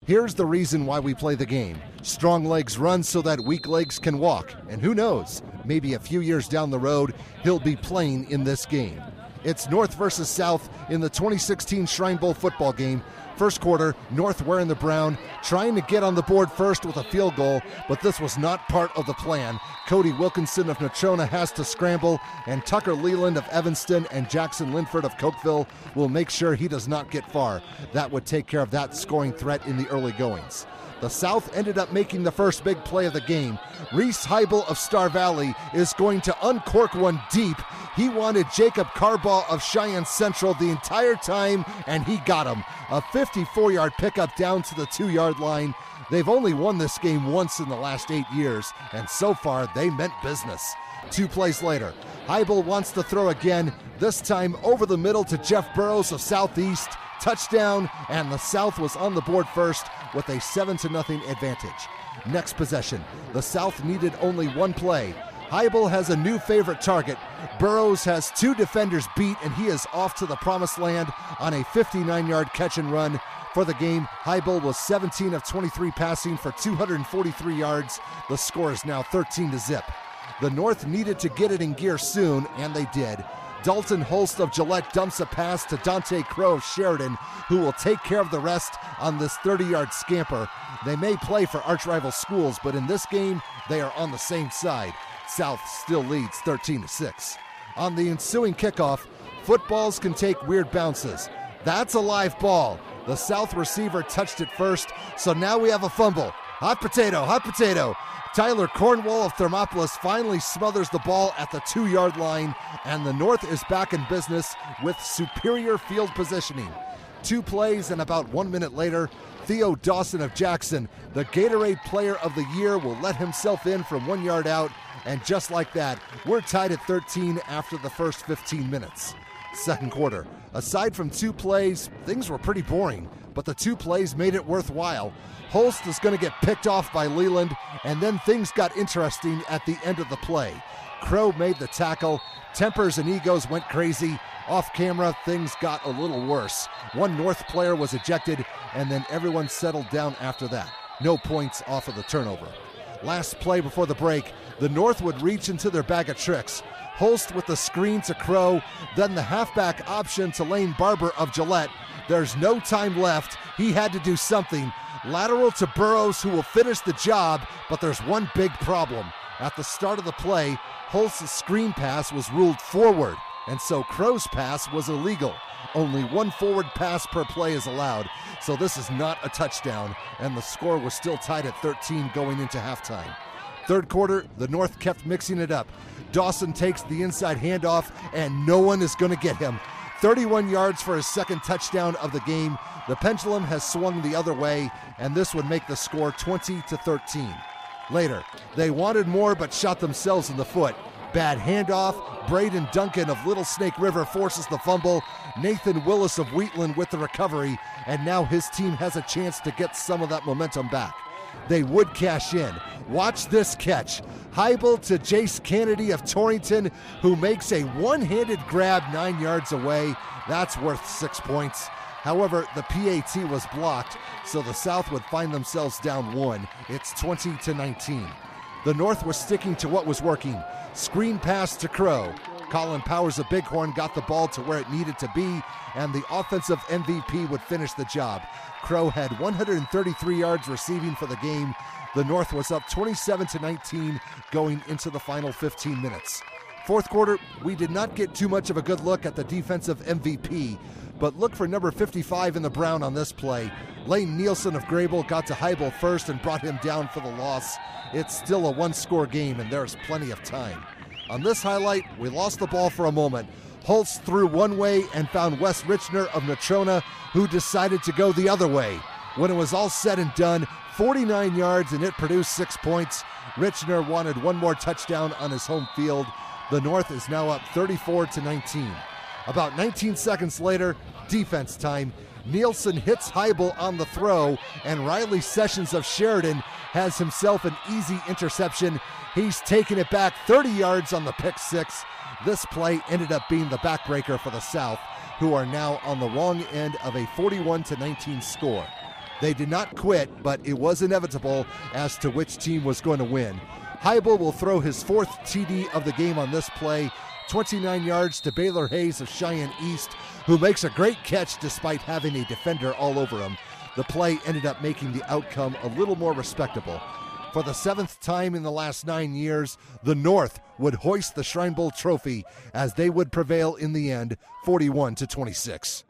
Here's the reason why we play the game. Strong legs run so that weak legs can walk. And who knows, maybe a few years down the road, he'll be playing in this game. It's North versus South in the 2016 Shrine Bowl football game. First quarter, North wearing the brown, trying to get on the board first with a field goal, but this was not part of the plan. Cody Wilkinson of Natrona has to scramble, and Tucker Leland of Evanston and Jackson Linford of Cokeville will make sure he does not get far. That would take care of that scoring threat in the early goings. The South ended up making the first big play of the game. Reese Heibel of Star Valley is going to uncork one deep. He wanted Jacob Carbaugh of Cheyenne Central the entire time, and he got him. A 54-yard pickup down to the 2-yard line. They've only won this game once in the last 8 years, and so far they meant business. 2 plays later, Heibel wants to throw again, this time over the middle to Jeff Burrows of Southeast. Touchdown, and the South was on the board first with a 7-0 advantage. Next possession, the South needed only one play. Heibel has a new favorite target. Burrows has 2 defenders beat, and he is off to the promised land on a 59-yard catch and run. For the game, Heibel was 17 of 23 passing for 243 yards. The score is now 13-0. The North needed to get it in gear soon, and they did. Dalton Holst of Gillette dumps a pass to Dante Crow of Sheridan, who will take care of the rest on this 30-yard scamper. They may play for arch-rival schools, but in this game, they are on the same side. South still leads 13-6. On the ensuing kickoff, footballs can take weird bounces. That's a live ball. The South receiver touched it first, so now we have a fumble. Hot potato, hot potato. Tyler Cornwall of Thermopolis finally smothers the ball at the 2-yard line, and the North is back in business with superior field positioning. 2 plays and about 1 minute later, Theo Dawson of Jackson, the Gatorade Player of the Year, will let himself in from 1 yard out, and just like that, we're tied at 13 after the first 15 minutes. Second quarter, aside from 2 plays, things were pretty boring, but the 2 plays made it worthwhile. Holst is going to get picked off by Leland, and then things got interesting at the end of the play. Crow made the tackle, tempers and egos went crazy. Off camera, things got a little worse. 1 North player was ejected, and then everyone settled down after that. No points off of the turnover. Last play before the break, the North would reach into their bag of tricks. Holst with the screen to Crow, then the halfback option to Lane Barber of Gillette. There's no time left. He had to do something. Lateral to Burrows, who will finish the job, but there's one big problem. At the start of the play, Holst's screen pass was ruled forward, and so Crow's pass was illegal. Only 1 forward pass per play is allowed, so this is not a touchdown, and the score was still tied at 13 going into halftime. Third quarter, the North kept mixing it up. Dawson takes the inside handoff, and no one is going to get him. 31 yards for his second touchdown of the game. The pendulum has swung the other way, and this would make the score 20-13. Later, they wanted more but shot themselves in the foot. Bad handoff. Braden Duncan of Little Snake River forces the fumble. Nathan Willis of Wheatland with the recovery, and now his team has a chance to get some of that momentum back. They would cash in. Watch this catch. Heibel to Jace Kennedy of Torrington, who makes a one-handed grab 9 yards away. That's worth 6 points. However, the PAT was blocked, so the South would find themselves down 1. It's 20-19. The North was sticking to what was working. Screen pass to Crow. Colin Powers of Bighorn got the ball to where it needed to be, and the offensive MVP would finish the job. Crow had 133 yards receiving for the game. The North was up 27-19 going into the final 15 minutes. Fourth quarter, we did not get too much of a good look at the defensive MVP, but look for number 55 in the brown on this play. Lane Nielsen of Grable got to Heibel first and brought him down for the loss. It's still a 1-score game, and there's plenty of time. On this highlight, we lost the ball for a moment. Holtz threw one way and found Wes Richner of Natrona, who decided to go the other way. When it was all said and done, 49 yards, and it produced 6 points. Richner wanted one more touchdown on his home field. The North is now up 34-19. About 19 seconds later, defense time. Nielsen hits Heibel on the throw, and Riley Sessions of Sheridan has himself an easy interception. He's taken it back 30 yards on the pick six. This play ended up being the backbreaker for the South, who are now on the wrong end of a 41-19 score. They did not quit, but it was inevitable as to which team was going to win. Heibel will throw his 4th TD of the game on this play, 29 yards to Baylor Hayes of Cheyenne East, who makes a great catch despite having a defender all over him. The play ended up making the outcome a little more respectable. For the 7th time in the last 9 years, the North would hoist the Shrine Bowl trophy as they would prevail in the end, 41-26.